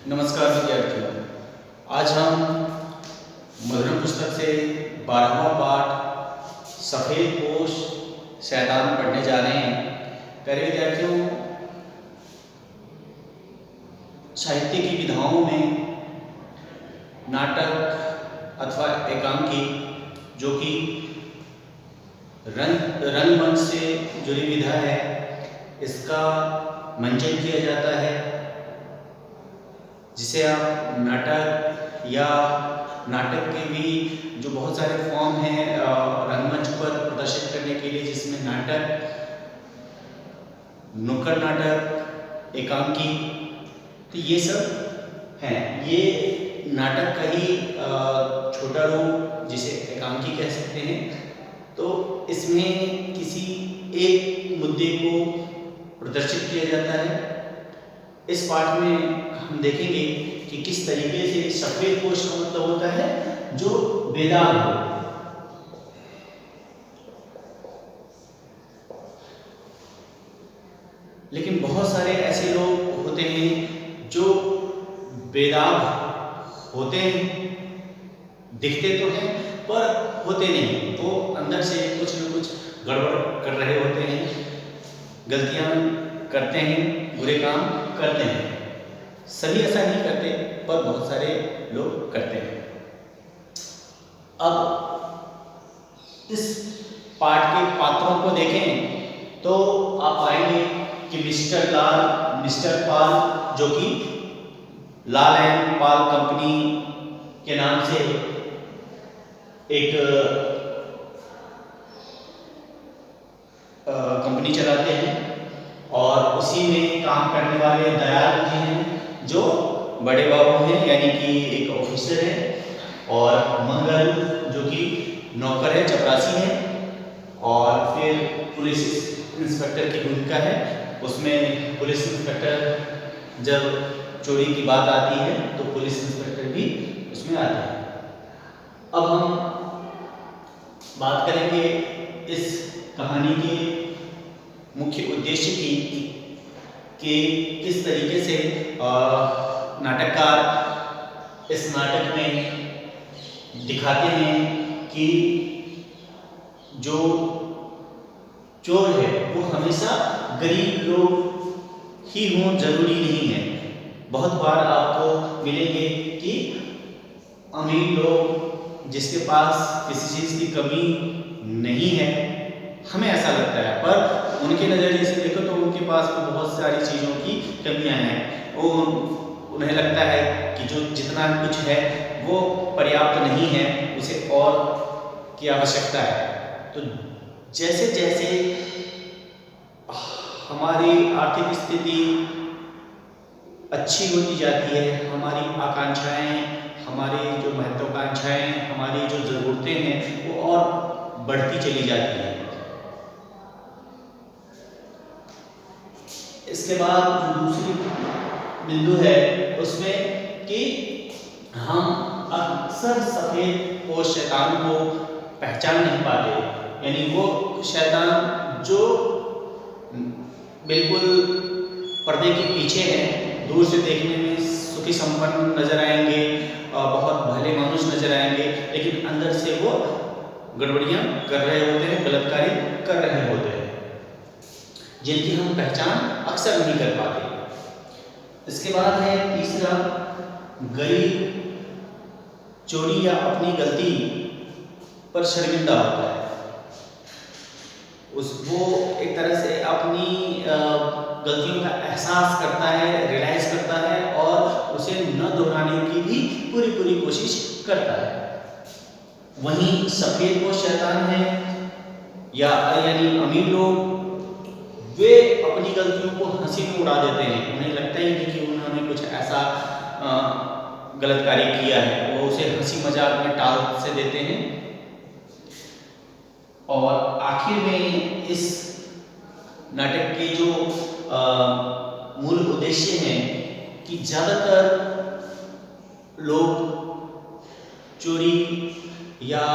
नमस्कार विद्यार्थियों। आज हम मधुरम पुस्तक से 12वां पाठ सफ़ेद पोश शैतान पढ़ने जा रहे हैं। प्यारे विद्यार्थियों, साहित्य की विधाओं में नाटक अथवा एकांकी, जो कि रंगमंच से जुड़ी विधा है, इसका मंचन किया जाता है, जिसे आप नाटक या नाटक के भी जो बहुत सारे फॉर्म हैं रंगमंच पर प्रदर्शित करने के लिए, जिसमें नाटक, नुक्कड़ नाटक, एकांकी, तो ये सब हैं। ये नाटक का ही छोटा रूप, जिसे एकांकी कह सकते हैं। तो इसमें किसी एक मुद्दे को प्रदर्शित किया जाता है। इस पाठ में हम देखेंगे कि किस तरीके से सफ़ेद पोश का मतलब होता है जो बेदाग हो। लेकिन बहुत सारे ऐसे लोग होते हैं जो बेदाग होते हैं, दिखते तो हैं पर होते नहीं। वो अंदर से कुछ न कुछ गड़बड़ कर रहे होते हैं, गलतियां करते हैं, बुरे काम करते हैं। सभी ऐसा नहीं करते, पर बहुत सारे लोग करते हैं। अब इस पाठ के पात्रों को देखें तो आप पाएंगे कि मिस्टर लाल, मिस्टर पाल, जो कि लाल एंड पाल कंपनी के नाम से एक कंपनी चलाते हैं, और उसी में काम करने वाले दयाल जी हैं जो बड़े बाबू हैं, यानी कि एक ऑफिसर है, और मंगल जो कि नौकर है, चपरासी है, और फिर पुलिस इंस्पेक्टर की भूमिका है। उसमें पुलिस इंस्पेक्टर जब चोरी की बात आती है तो पुलिस इंस्पेक्टर भी उसमें आता है। अब हम बात करेंगे इस कहानी के मुख्य उद्देश्य की, कि किस तरीके से नाटककार इस नाटक में दिखाते हैं कि जो चोर है वो हमेशा गरीब लोग ही हों, जरूरी नहीं है। बहुत बार आपको मिलेंगे कि अमीर लोग, जिसके पास किसी चीज़ की कमी नहीं है, हमें ऐसा लगता है, पर उनके नज़रिए से देखो तो उनके पास तो बहुत सारी चीज़ों की कमियां हैं। उन्हें लगता है कि जो जितना कुछ है वो पर्याप्त नहीं है, उसे और की आवश्यकता है। तो जैसे जैसे हमारी आर्थिक स्थिति अच्छी होती जाती है, हमारी आकांक्षाएं, हमारी जो महत्वाकांक्षाएं, हमारी जो ज़रूरतें हैं वो और बढ़ती चली जाती हैं। इसके बाद जो दूसरी बिंदु है उसमें कि हम अक्सर सफ़ेद पोश शैतान को पहचान नहीं पाते, यानी वो शैतान जो बिल्कुल पर्दे के पीछे है, दूर से देखने में सुखी संपन्न नजर आएंगे, बहुत भले मानुष नजर आएंगे, लेकिन अंदर से वो गड़बड़ियां कर रहे होते हैं, बलात्कारी कर रहे होते हैं, जिनकी हम पहचान अक्सर नहीं कर पाते। इसके बाद है तीसरा, गरीब चोरी या अपनी गलती पर शर्मिंदा होता है। वो एक तरह से अपनी गलतियों का एहसास करता है, रियलाइज करता है, और उसे न दोहराने की भी पूरी कोशिश करता है। वहीं सफ़ेद पोश शैतान है यानी अमीर लोग, वे अपनी गलतियों को हंसी में उड़ा देते हैं। उन्हें लगता ही नहीं कि उन्होंने कुछ ऐसा गलत कार्य किया है, वो उसे हंसी मजाक में टाल से देते हैं। और आखिर में इस नाटक के जो मूल उद्देश्य हैं कि ज़्यादातर लोग चोरी या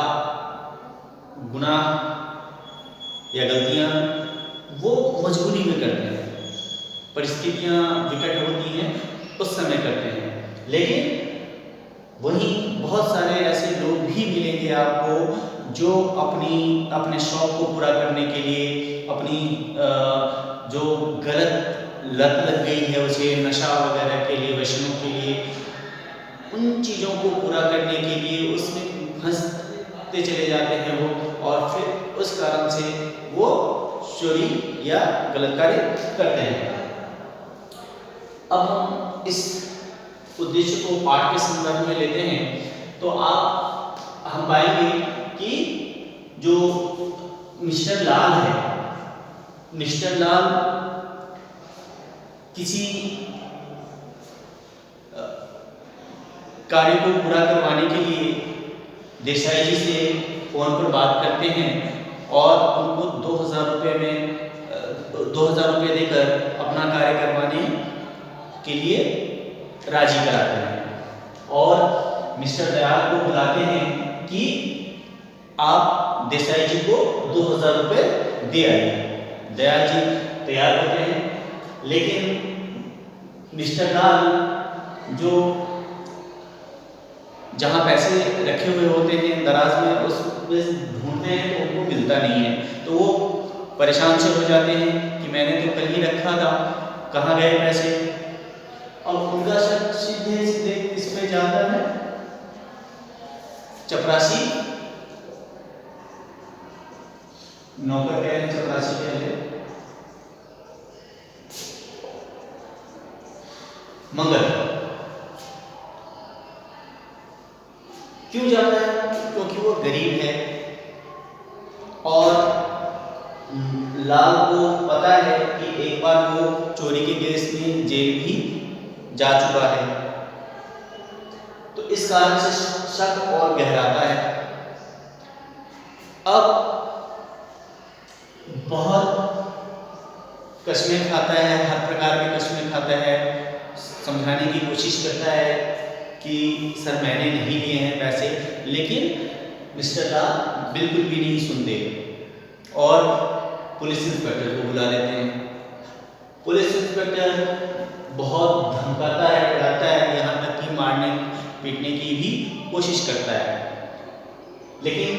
गुनाह या गलतियां वो मजबूरी में करते हैं, परिस्थितियां विकट होती हैं उस समय करते हैं। लेकिन वहीं बहुत सारे ऐसे लोग भी मिलेंगे आपको जो अपने शौक को पूरा करने के लिए, अपनी जो गलत लत लग गई है उसे नशा वगैरह के लिए, व्यसनों के लिए, उन चीज़ों को पूरा करने के लिए उसमें फंसते चले जाते हैं वो, और फिर उस कारण से वो चोरी या गलत कार्य करते हैं। अब हम इस उद्देश्य को पाठ के संदर्भ में लेते हैं तो हम पाएंगे कि जो मिस्टर लाल है, मिस्टर लाल किसी कार्य को पूरा करवाने के लिए देसाई जी से फोन पर बात करते हैं और उनको 2000 रुपये देकर अपना कार्य करवाने के लिए राजी कराते हैं और मिस्टर दयाल को बुलाते हैं कि आप देसाई जी को 2000 रुपये दे आइए। दयाल जी तैयार होते हैं, लेकिन मिस्टर लाल जो जहाँ पैसे रखे हुए होते हैं दराज में, उसमें ढूंढते हैं तो उनको मिलता नहीं है, तो वो परेशान से हो जाते हैं कि मैंने तो कल ही रखा था, कहाँ गए पैसे। और उनका शक सीधे इस पे जाता है चपरासी नौकर कह रहे, चपरासी कह रहे, मंगल। क्यों जाता है? क्योंकि वो गरीब है और लाल को पता है कि एक बार वो चोरी के केस में जेल भी जा चुका है, तो इस कारण से शक और गहराता है। अब बहुत कस्में खाता है, हर प्रकार के कस्में खाता है, समझाने की कोशिश करता है कि सर मैंने नहीं लिए हैं पैसे, लेकिन मिस्टर लाल बिल्कुल भी नहीं सुनते और पुलिस इंस्पेक्टर को बुला लेते हैं। पुलिस इंस्पेक्टर बहुत धमकाता है, डराता है, यहाँ तक कि मारने पीटने की भी कोशिश करता है, लेकिन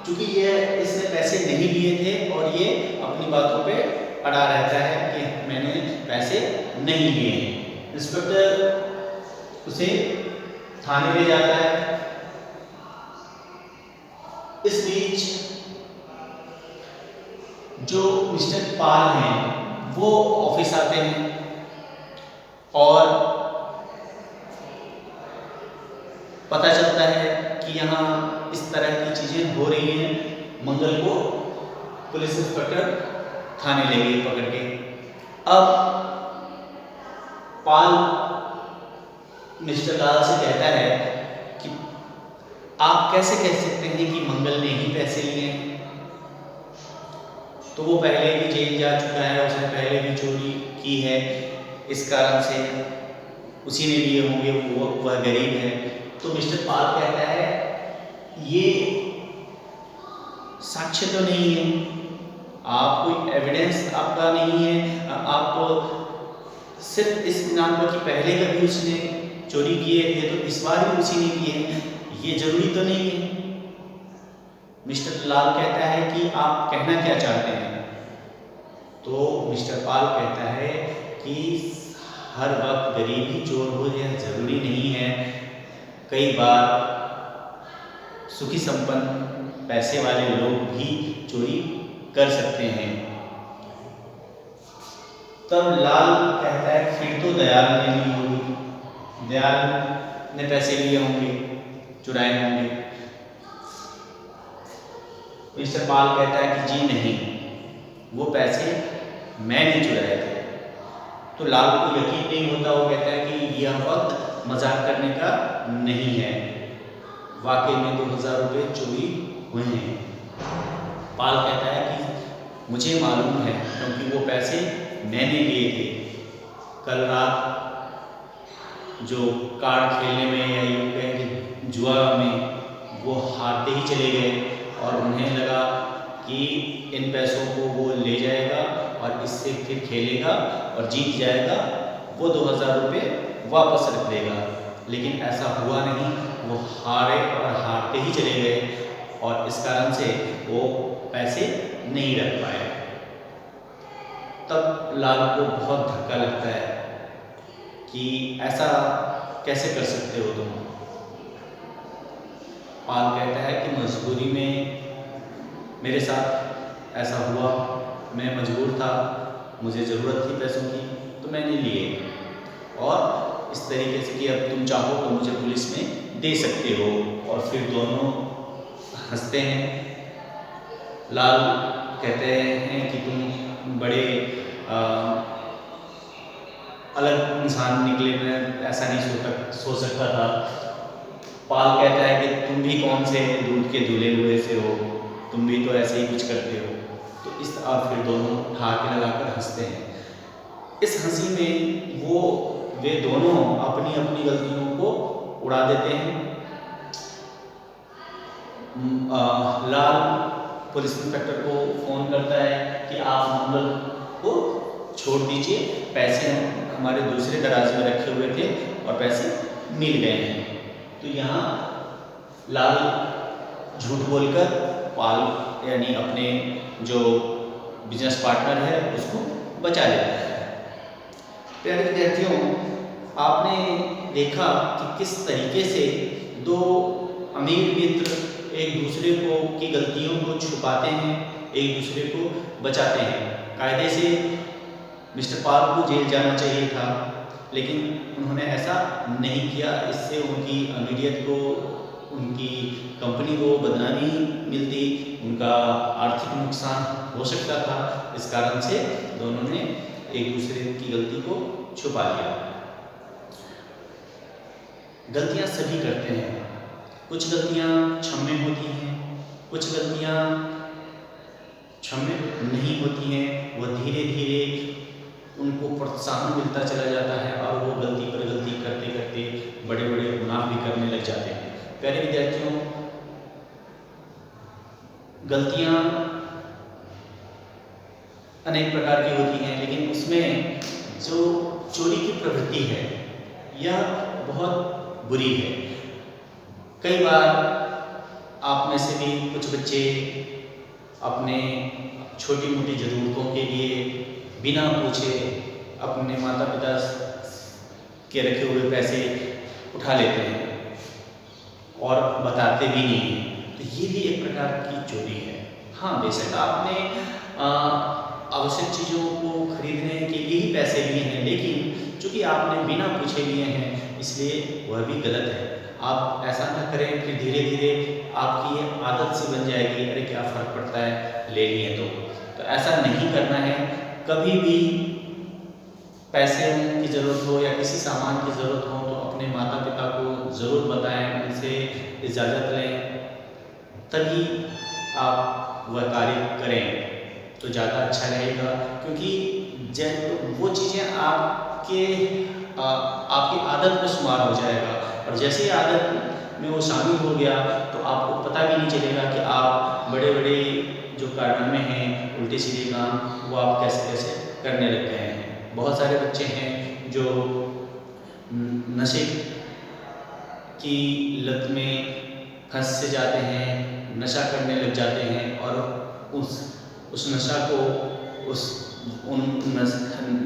चूंकि इसने पैसे नहीं लिए थे और ये अपनी बातों पे अड़ा रहता है कि मैंने पैसे नहीं लिए हैं। इंस्पेक्टर उसे थाने ले जाता है। इस बीच जो मिस्टर पाल हैं वो ऑफिस आते हैं और पता चलता है कि यहाँ इस तरह की चीजें हो रही हैं। मंगल को पुलिस इंस्पेक्टर थाने ले गए पकड़ के। अब पाल मिस्टर लाल से कहता है कि आप कैसे कह सकते हैं कि मंगल ने ही पैसे लिए हैं, तो वो पहले भी जेल जा चुका है, उसने पहले भी चोरी की है, इस कारण से उसी ने लिए होंगे, वह गरीब है। तो मिस्टर पाल कहता है ये साक्ष्य तो नहीं है, आप कोई एविडेंस आपका नहीं है, आप सिर्फ इस नाम पर कि पहले कभी उसने चोरी किए थे तो इस बार भी उसी ने किए, ये जरूरी तो नहीं है। मिस्टर लाल कहता है कि आप कहना क्या चाहते हैं? तो मिस्टर पाल कहता है कि हर वक्त गरीब ही चोर हो यह जरूरी नहीं है, कई बार सुखी संपन्न पैसे वाले लोग भी चोरी कर सकते हैं। तब लाल कहता है फिर तो दयाल ने ली होगी, दयाल ने पैसे लिए होंगे, चुराए होंगे। मिस्टर पाल कहता है कि जी नहीं, वो पैसे मैंने चुराए थे। तो लाल को यकीन नहीं होता, वो कहता है कि यह वक्त मजाक करने का नहीं है, वाकई में 2000 रुपये चोरी हुए हैं। पाल कहता है कि मुझे मालूम है क्योंकि वो पैसे मैंने लिए थे। कल रात जो कार्ड खेलने में या यूँ कहें कि जुआ में वो हारते ही चले गए और उन्हें लगा कि इन पैसों को वो ले जाएगा और इससे फिर खेलेगा और जीत जाएगा, वो 2000 रुपये वापस रख देगा। लेकिन ऐसा हुआ नहीं, वो हारे और हारते ही चले गए और इस कारण से वो पैसे नहीं रख पाए। तब लाल को बहुत धक्का लगता है कि ऐसा कैसे कर सकते हो तुम। पाल कहता है कि मजबूरी में मेरे साथ ऐसा हुआ, मैं मजबूर था, मुझे ज़रूरत थी पैसों की तो मैंने लिए, और इस तरीके से कि अब तुम चाहो तो मुझे पुलिस में दे सकते हो। और फिर दोनों हंसते हैं। लाल कहते हैं कि तुम बड़े अलग इंसान निकले, मैं ऐसा नहीं सोच सकता था। पाल कहता है कि तुम भी कौन से दूध के धुले हुए से हो, तुम भी तो ऐसे ही कुछ करते हो। तो इस और फिर दोनों ठहाके लगाकर हंसते हैं। इस हंसी में वे दोनों अपनी अपनी गलतियों को उड़ा देते हैं। लाल पुलिस इंस्पेक्टर को फ़ोन करता है कि आप मंगल को छोड़ दीजिए, पैसे हमारे दूसरे दराज में रखे हुए थे और पैसे मिल गए हैं। तो यहाँ लाल झूठ बोलकर पाल यानी अपने जो बिजनेस पार्टनर है उसको बचा लेता है। प्यारे विद्यार्थियों, आपने देखा कि किस तरीके से दो अमीर मित्र एक दूसरे की गलतियों को छुपाते हैं, एक दूसरे को बचाते हैं। कायदे से मिस्टर पाल को जेल जाना चाहिए था, लेकिन उन्होंने ऐसा नहीं किया। इससे उनकी अमीरियत को, उनकी कंपनी को बदनामी मिलती, उनका आर्थिक नुकसान हो सकता था। इस कारण से दोनों ने एक दूसरे की गलती को छुपा लिया। गलतियां सभी करते हैं, कुछ गलतियां क्षम्य होती हैं, कुछ गलतियां क्षम्य नहीं होती हैं। वह धीरे धीरे उनको प्रोत्साहन मिलता चला जाता है और वो गलती पर गलती करते करते बड़े बड़े गुनाह भी करने लग जाते हैं। प्यारे विद्यार्थियों, गलतियां अनेक प्रकार की होती हैं, लेकिन उसमें जो चोरी की प्रवृत्ति है यह बहुत बुरी है। कई बार आप में से भी कुछ बच्चे अपने छोटी मोटी ज़रूरतों के लिए बिना पूछे अपने माता पिता के रखे हुए पैसे उठा लेते हैं और बताते भी नहीं हैं। तो ये भी एक प्रकार की चोरी है। हाँ, बेशक आपने आवश्यक चीज़ों को खरीदने के लिए ही पैसे लिए हैं, लेकिन चूँकि आपने बिना पूछे लिए हैं इसलिए वह भी गलत है। आप ऐसा ना करें, फिर धीरे धीरे आपकी ये आदत सी बन जाएगी, अरे क्या फ़र्क पड़ता है, ले लिए तो ऐसा नहीं करना है। कभी भी पैसे की ज़रूरत हो या किसी सामान की ज़रूरत हो तो अपने माता पिता को ज़रूर बताएं, उनसे इजाज़त लें, तभी आप वह कार्य करें तो ज़्यादा अच्छा रहेगा। क्योंकि जब वो चीज़ें आपकी आदत में शुमार हो जाएगा और जैसे ही आदत में वो शामिल हो गया तो आपको पता भी नहीं चलेगा कि आप बड़े बड़े जो कारनामे हैं, उल्टे सीधे काम, वो आप कैसे कैसे करने लग गए हैं। बहुत सारे बच्चे हैं जो नशे की लत में फंस से जाते हैं, नशा करने लग जाते हैं और उस नशा को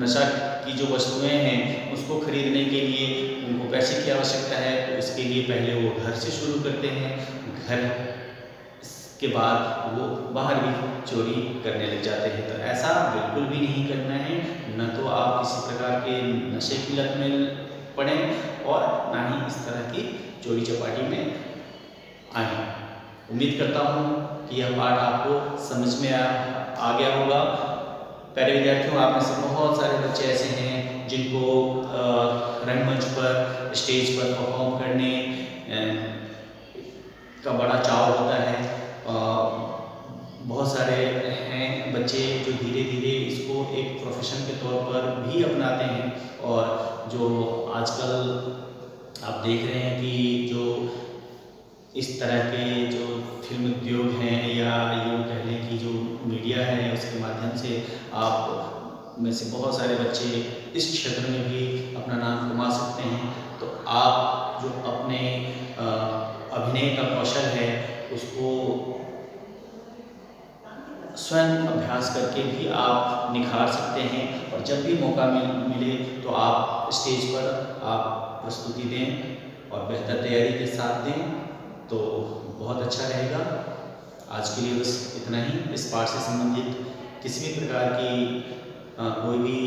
नशा की जो वस्तुएं हैं उसको खरीदने के लिए उनको पैसे की आवश्यकता है, तो इसके लिए पहले वो घर से शुरू करते हैं, घर के बाद वो बाहर भी चोरी करने लग जाते हैं। तो ऐसा बिल्कुल भी नहीं करना है। न तो आप किसी प्रकार के नशे की लत में पड़ें और ना ही इस तरह की चोरी चपाटी में आए। उम्मीद करता हूँ कि यह पाठ आपको समझ में आ गया होगा। प्यारे विद्यार्थियों, आप में से बहुत सारे बच्चे ऐसे हैं जिनको रंगमंच पर, स्टेज पर परफॉर्म करने का बड़ा चाव होता है। बहुत सारे हैं बच्चे जो धीरे धीरे इसको एक प्रोफेशन के तौर पर भी अपनाते हैं और जो आजकल आप देख रहे हैं कि जो इस तरह के जो फिल्म उद्योग हैं या यूँ कह लें कि जो मीडिया है उसके माध्यम से आप में से बहुत सारे बच्चे इस क्षेत्र में भी अपना नाम कमा सकते हैं। तो आप जो अपने अभिनय का कौशल है उसको स्वयं अभ्यास करके भी आप निखार सकते हैं, और जब भी मौका मिले तो आप स्टेज पर आप प्रस्तुति दें और बेहतर तैयारी के साथ दें, तो बहुत अच्छा रहेगा। आज के लिए बस इतना ही। इस पाठ से संबंधित किसी भी प्रकार की कोई भी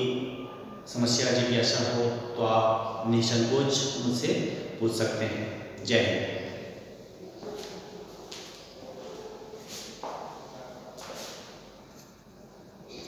समस्या जिज्ञासा हो तो आप निसंकोच मुझसे पूछ सकते हैं। जय हिंद।